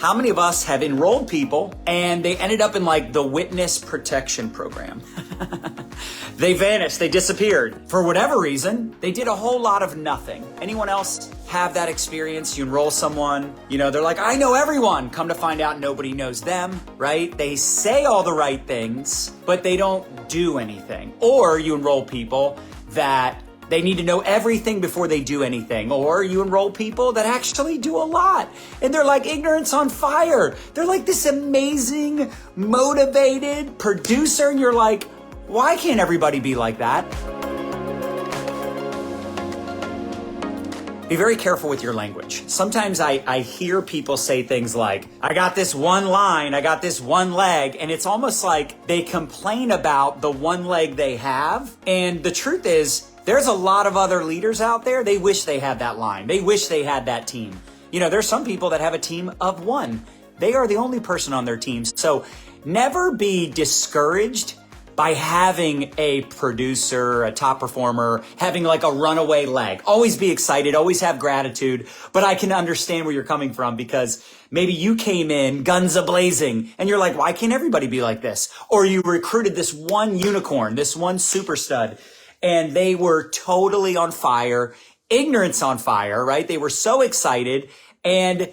How many of us have enrolled people and they ended up in like the witness protection program? They vanished, they disappeared. For whatever reason, they did a whole lot of nothing. Anyone else have that experience? You enroll someone, they're like, I know everyone. Come to find out nobody knows them, right? They say all the right things, but they don't do anything. Or you enroll people that they need to know everything before they do anything. Or you enroll people that actually do a lot. And they're like ignorance on fire. They're like this amazing, motivated producer. And you're like, why can't everybody be like that? Be very careful with your language. Sometimes I hear people say things like, I got this one line, I got this one leg, and it's almost like they complain about the one leg they have. And the truth is, there's a lot of other leaders out there, they wish they had that line. They wish they had that team. There's some people that have a team of one. They are the only person on their team. So never be discouraged by having a producer, a top performer, having like a runaway leg. Always be excited, always have gratitude, but I can understand where you're coming from because maybe you came in guns a-blazing and you're like, why can't everybody be like this? Or you recruited this one unicorn, this one super stud, and they were totally on fire, ignorance on fire, right? They were so excited and,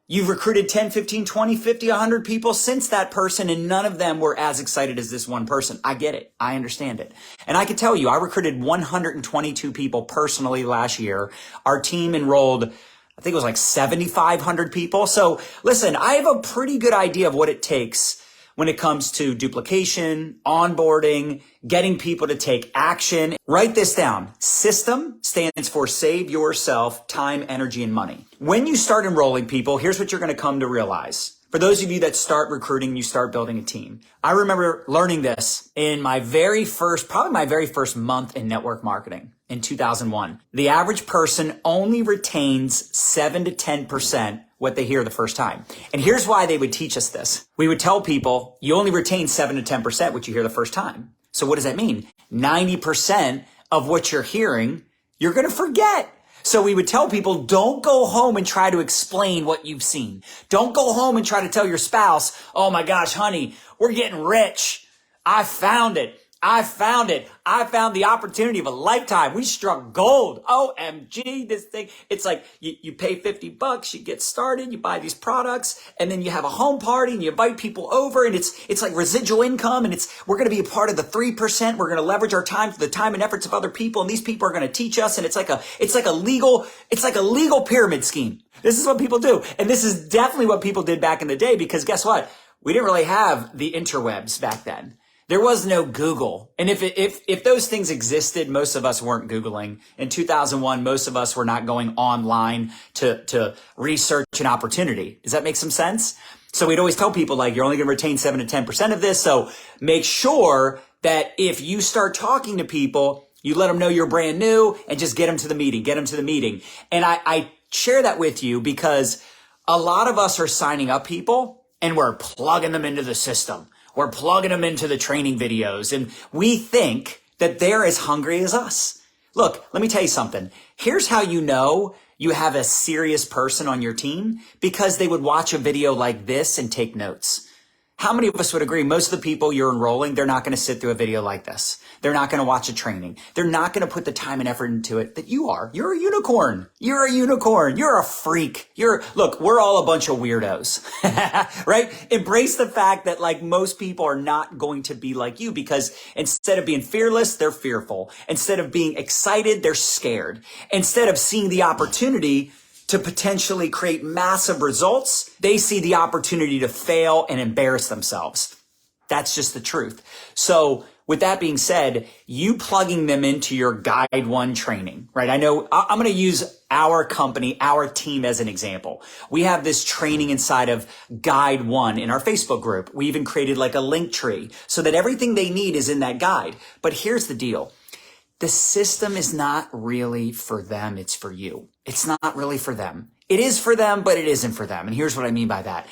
you've recruited 10, 15, 20, 50, 100 people since that person, and none of them were as excited as this one person. I get it. I understand it. And I can tell you, I recruited 122 people personally last year. Our team enrolled, I think it was like 7,500 people. So listen, I have a pretty good idea of what it takes when it comes to duplication, onboarding, getting people to take action. Write this down. SYSTEM stands for Save Yourself Time, Energy, and Money. When you start enrolling people, here's what you're going to come to realize. For those of you that start recruiting, you start building a team. I remember learning this in my very first month in network marketing in 2001. The average person only retains 7 to 10% what they hear the first time. And here's why they would teach us this. We would tell people, you only retain 7 to 10% what you hear the first time. So what does that mean? 90% of what you're hearing, you're going to forget. So we would tell people, don't go home and try to explain what you've seen. Don't go home and try to tell your spouse, oh my gosh, honey, we're getting rich. I found it. I found the opportunity of a lifetime. We struck gold. OMG, this thing. It's like you pay $50, you get started, you buy these products, and then you have a home party and you invite people over, and it's like residual income, and we're going to be a part of the 3%. We're going to leverage our time for the time and efforts of other people, and these people are going to teach us, and it's like a legal pyramid scheme. This is what people do. And this is definitely what people did back in the day, because guess what? We didn't really have the interwebs back then. There was no Google. And if those things existed, most of us weren't Googling. In 2001, most of us were not going online to research an opportunity. Does that make some sense? So we'd always tell people, like, you're only going to retain 7 to 10% of this. So make sure that if you start talking to people, you let them know you're brand new and just get them to the meeting. And I share that with you because a lot of us are signing up people and we're plugging them into the system. We're plugging them into the training videos, and we think that they're as hungry as us. Look, let me tell you something. Here's how you know you have a serious person on your team, because they would watch a video like this and take notes. How many of us would agree? Most of the people you're enrolling, they're not going to sit through a video like this. They're not going to watch a training. They're not going to put the time and effort into it that you are. You're a unicorn. You're a unicorn. You're a freak. Look, we're all a bunch of weirdos, right? Embrace the fact that, like, most people are not going to be like you, because instead of being fearless, they're fearful. Instead of being excited, they're scared. Instead of seeing the opportunity to potentially create massive results, they see the opportunity to fail and embarrass themselves. That's just the truth. So with that being said, you plugging them into your Guide 1 training, right? I know I'm going to use our company, our team as an example. We have this training inside of Guide 1 in our Facebook group. We even created like a link tree so that everything they need is in that guide. But here's the deal. The system is not really for them. It's for you. It's not really for them. It is for them, but it isn't for them. And here's what I mean by that.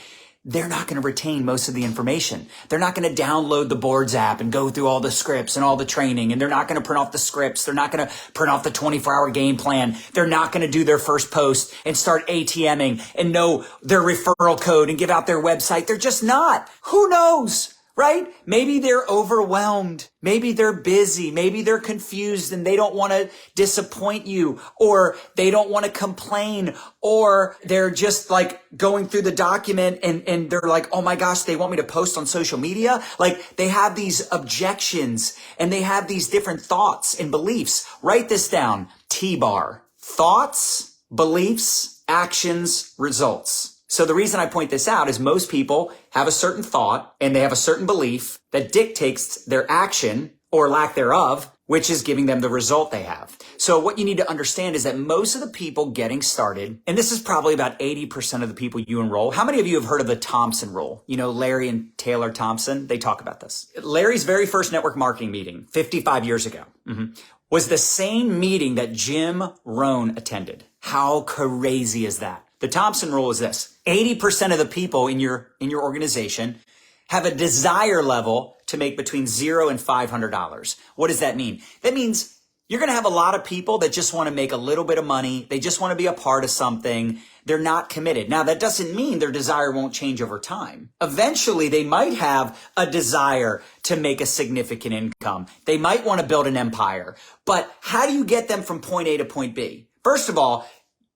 they're not going to retain most of the information. They're not going to download the boards app and go through all the scripts and all the training. And they're not going to print off the scripts. They're not going to print off the 24-hour game plan. They're not going to do their first post and start ATMing and know their referral code and give out their website. They're just not. Who knows? Right? Maybe they're overwhelmed. Maybe they're busy. Maybe they're confused and they don't want to disappoint you, or they don't want to complain, or they're just like going through the document and they're like, oh my gosh, they want me to post on social media. Like they have these objections and they have these different thoughts and beliefs. Write this down. T-bar. Thoughts, beliefs, actions, results. So the reason I point this out is most people have a certain thought and they have a certain belief that dictates their action or lack thereof, which is giving them the result they have. So what you need to understand is that most of the people getting started, and this is probably about 80% of the people you enroll. How many of you have heard of the Thompson rule? You know, Larry and Taylor Thompson, they talk about this. Larry's very first network marketing meeting 55 years ago was the same meeting that Jim Rohn attended. How crazy is that? The Thompson rule is this: 80% of the people in your organization have a desire level to make between $0 and $500. What does that mean? That means you're going to have a lot of people that just want to make a little bit of money. They just want to be a part of something. They're not committed. Now, that doesn't mean their desire won't change over time. Eventually, they might have a desire to make a significant income. They might want to build an empire. But how do you get them from point A to point B? First of all,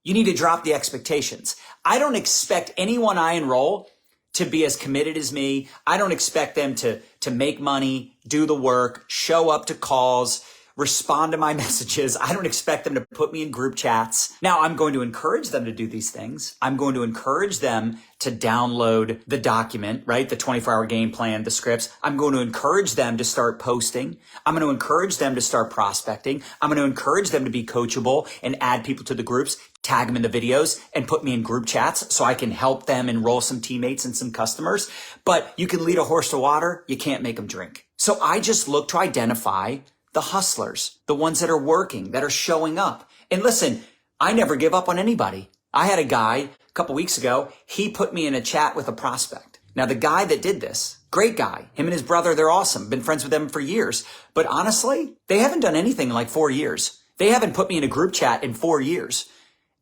you need to drop the expectations. I don't expect anyone I enroll to be as committed as me. I don't expect them to make money, do the work, show up to calls, respond to my messages. I don't expect them to put me in group chats. Now, I'm going to encourage them to do these things. I'm going to encourage them to download the document, right? The 24-hour game plan, the scripts. I'm going to encourage them to start posting. I'm going to encourage them to start prospecting. I'm going to encourage them to be coachable and add people to the groups, tag them in the videos, and put me in group chats so I can help them enroll some teammates and some customers. But you can lead a horse to water. You can't make them drink. So I just look to identify the hustlers, the ones that are working, that are showing up. And listen, I never give up on anybody. I had a guy a couple weeks ago, he put me in a chat with a prospect. Now, the guy that did this, great guy, him and his brother, they're awesome. Been friends with them for years. But honestly, they haven't done anything in like 4 years. They haven't put me in a group chat in 4 years.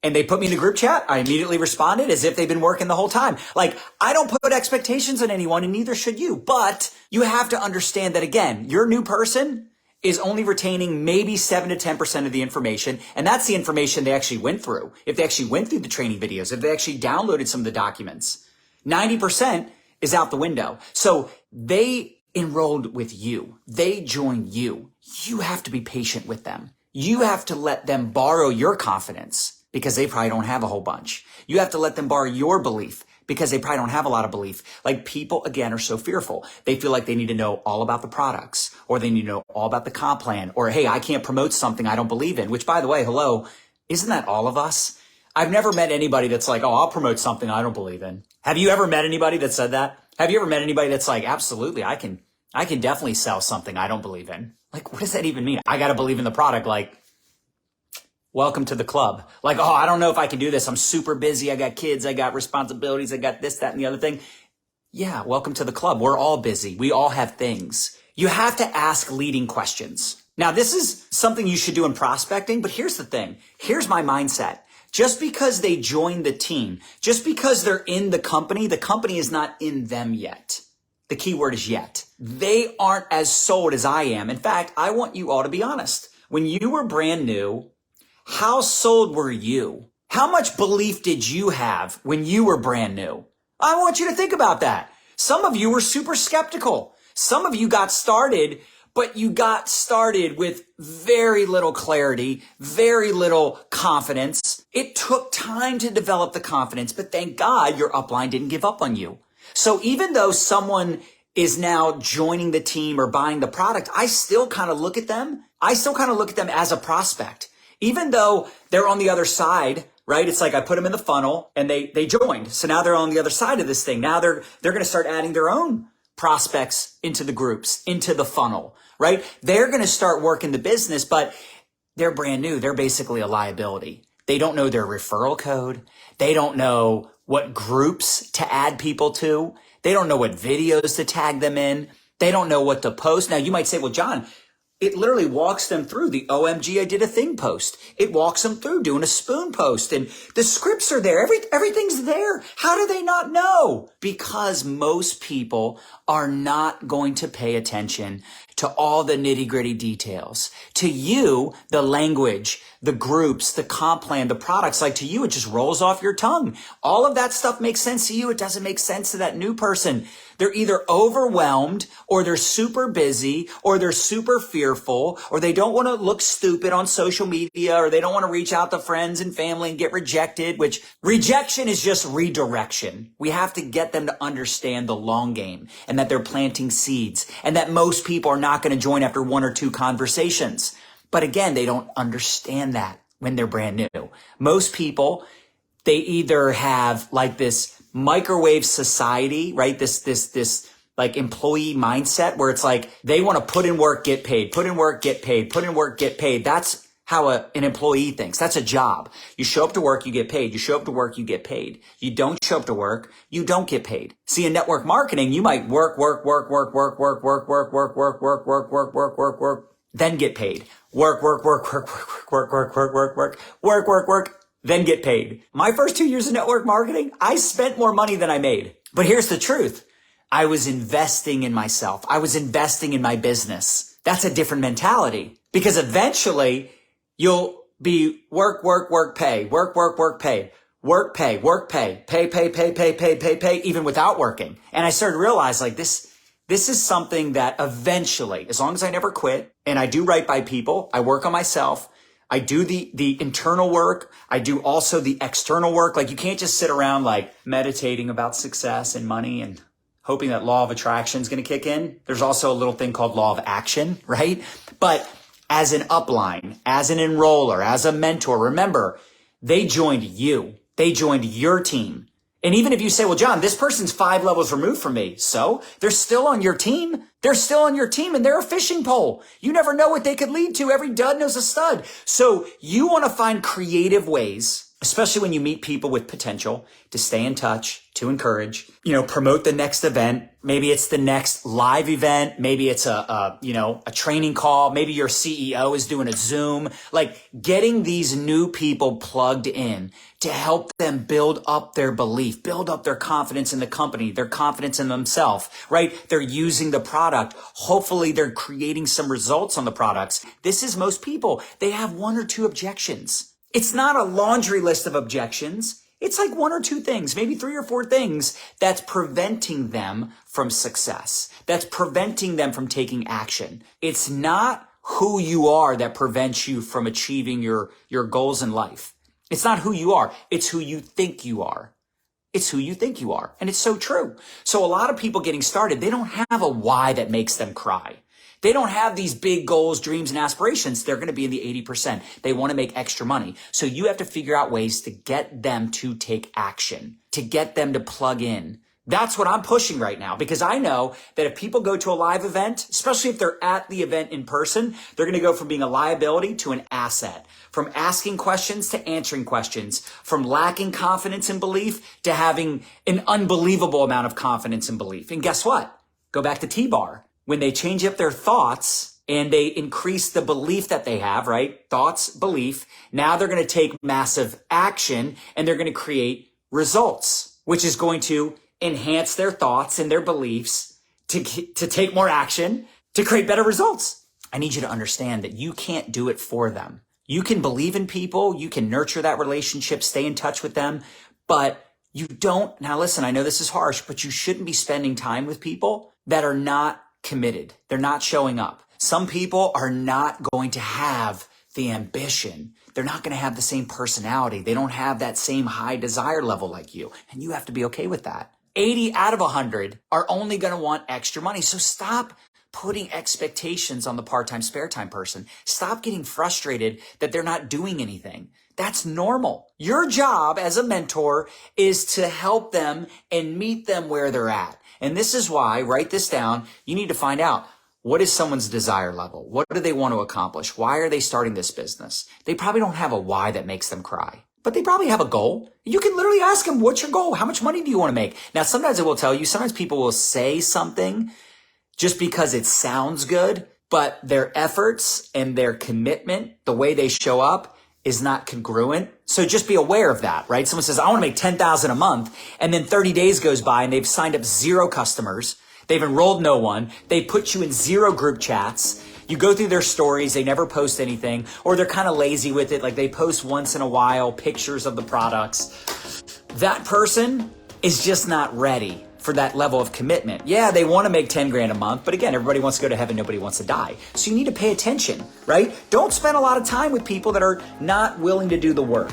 And they put me in a group chat. I immediately responded as if they've been working the whole time. Like, I don't put expectations on anyone, and neither should you. But you have to understand that, again, your new person is only retaining maybe 7 to 10% of the information. And that's the information they actually went through. If they actually went through the training videos, if they actually downloaded some of the documents, 90% is out the window. So they enrolled with you. They joined you. You have to be patient with them. You have to let them borrow your confidence because they probably don't have a whole bunch. You have to let them borrow your belief because they probably don't have a lot of belief. Like, people, again, are so fearful. They feel like they need to know all about the products, or they need to know all about the comp plan, or, hey, I can't promote something I don't believe in, which, by the way, hello, isn't that all of us? I've never met anybody that's like, oh, I'll promote something I don't believe in. Have you ever met anybody that said that? Have you ever met anybody that's like, absolutely, I can definitely sell something I don't believe in? Like, what does that even mean? I got to believe in the product. Like, welcome to the club. Like, oh, I don't know if I can do this. I'm super busy. I got kids. I got responsibilities. I got this, that, and the other thing. Yeah, welcome to the club. We're all busy. We all have things. You have to ask leading questions. Now, this is something you should do in prospecting, but here's the thing. Here's my mindset. Just because they joined the team, just because they're in the company is not in them yet. The key word is yet. They aren't as sold as I am. In fact, I want you all to be honest. When you were brand new, how sold were you? How much belief did you have when you were brand new? I want you to think about that. Some of you were super skeptical. Some of you got started, but you got started with very little clarity, very little confidence. It took time to develop the confidence, but thank God your upline didn't give up on you. So even though someone is now joining the team or buying the product, I still kind of look at them. I still kind of look at them as a prospect. Even though they're on the other side, right? It's like I put them in the funnel and they joined. So now they're on the other side of this thing. Now they're going to start adding their own prospects into the groups, into the funnel, right? They're going to start working the business, but they're brand new. They're basically a liability. They don't know their referral code. They don't know what groups to add people to. They don't know what videos to tag them in. They don't know what to post. Now you might say, well, John, it literally walks them through the OMG, I did a thing post. It walks them through doing a spoon post, and the scripts are there. Everything's there. How do they not know? Because most people are not going to pay attention to all the nitty gritty details. To you, the language, the groups, the comp plan, the products, like to you, it just rolls off your tongue. All of that stuff makes sense to you. It doesn't make sense to that new person. They're either overwhelmed, or they're super busy, or they're super fearful, or they don't want to look stupid on social media, or they don't want to reach out to friends and family and get rejected, which rejection is just redirection. We have to get them to understand the long game, and that they're planting seeds, and that most people are not going to join after one or two conversations. But again, they don't understand that when they're brand new. Most people, they either have like this microwave society, right? This like employee mindset where it's like they want to put in work, get paid, put in work, get paid, put in work, get paid. That's how an employee thinks. That's a job. You show up to work, you get paid. You show up to work, you get paid. You don't show up to work, you don't get paid. See, in network marketing, you might work, then get paid. Work, then get paid. My first 2 years of network marketing, I spent more money than I made. But here's the truth. I was investing in myself. I was investing in my business. That's a different mentality, because eventually you'll be work, pay, pay, even without working. And I started to realize like this is something that eventually, as long as I never quit and I do right by people, I work on myself, I do the internal work. I do also the external work. Like you can't just sit around like meditating about success and money and hoping that law of attraction is going to kick in. There's also a little thing called law of action, right? But as an upline, as an enroller, as a mentor, remember, they joined you. They joined your team. And even if you say, well, John, this person's 5 levels removed from me. So they're still on your team. They're still on your team and they're a fishing pole. You never know what they could lead to. Every dud knows a stud. So you want to find creative ways, especially when you meet people with potential, to stay in touch, to encourage, promote the next event. Maybe it's the next live event. Maybe it's a training call. Maybe your CEO is doing a Zoom, like getting these new people plugged in to help them build up their belief, build up their confidence in the company, their confidence in themselves, right? They're using the product. Hopefully they're creating some results on the products. This is most people. They have 1 or 2 objections. It's not a laundry list of objections. It's like 1 or 2 things, maybe 3 or 4 things that's preventing them from success, that's preventing them from taking action. It's not who you are that prevents you from achieving your goals in life. It's not who you are. It's who you think you are. It's who you think you are. And it's so true. So a lot of people getting started, they don't have a why that makes them cry. They don't have these big goals, dreams, and aspirations. They're going to be in the 80%. They want to make extra money. So you have to figure out ways to get them to take action, to get them to plug in. That's what I'm pushing right now, because I know that if people go to a live event, especially if they're at the event in person, they're going to go from being a liability to an asset, from asking questions to answering questions, from lacking confidence and belief to having an unbelievable amount of confidence and belief. And guess what? Go back to T-Bar. When they change up their thoughts and they increase the belief that they have, right? Thoughts, belief. Now they're going to take massive action and they're going to create results, which is going to enhance their thoughts and their beliefs to take more action, to create better results. I need you to understand that you can't do it for them. You can believe in people. You can nurture that relationship, stay in touch with them, but you don't. Now listen, I know this is harsh, but you shouldn't be spending time with people that are not committed. They're not showing up. Some people are not going to have the ambition. They're not going to have the same personality. They don't have that same high desire level like you. And you have to be okay with that. 80 out of 100 are only going to want extra money. So stop putting expectations on the part-time, spare time person. Stop getting frustrated that they're not doing anything. That's normal. Your job as a mentor is to help them and meet them where they're at. And this is why, write this down, you need to find out, what is someone's desire level? What do they want to accomplish? Why are they starting this business? They probably don't have a why that makes them cry. but they probably have a goal. You can literally ask them, what's your goal? How much money do you want to make? Now, sometimes I will tell you, sometimes people will say something just because it sounds good, but their efforts and their commitment, the way they show up, is not congruent. So just be aware of that, right? Someone says, I want to make 10,000 a month. And then 30 days goes by and they've signed up 0 customers. They've enrolled no one. They put you in 0 group chats. You go through their stories. They never post anything, or they're kind of lazy with it. Like they post once in a while pictures of the products. That person is just not ready for that level of commitment. Yeah, they want to make 10 grand a month, but again, everybody wants to go to heaven. Nobody wants to die. So you need to pay attention, right? Don't spend a lot of time with people that are not willing to do the work.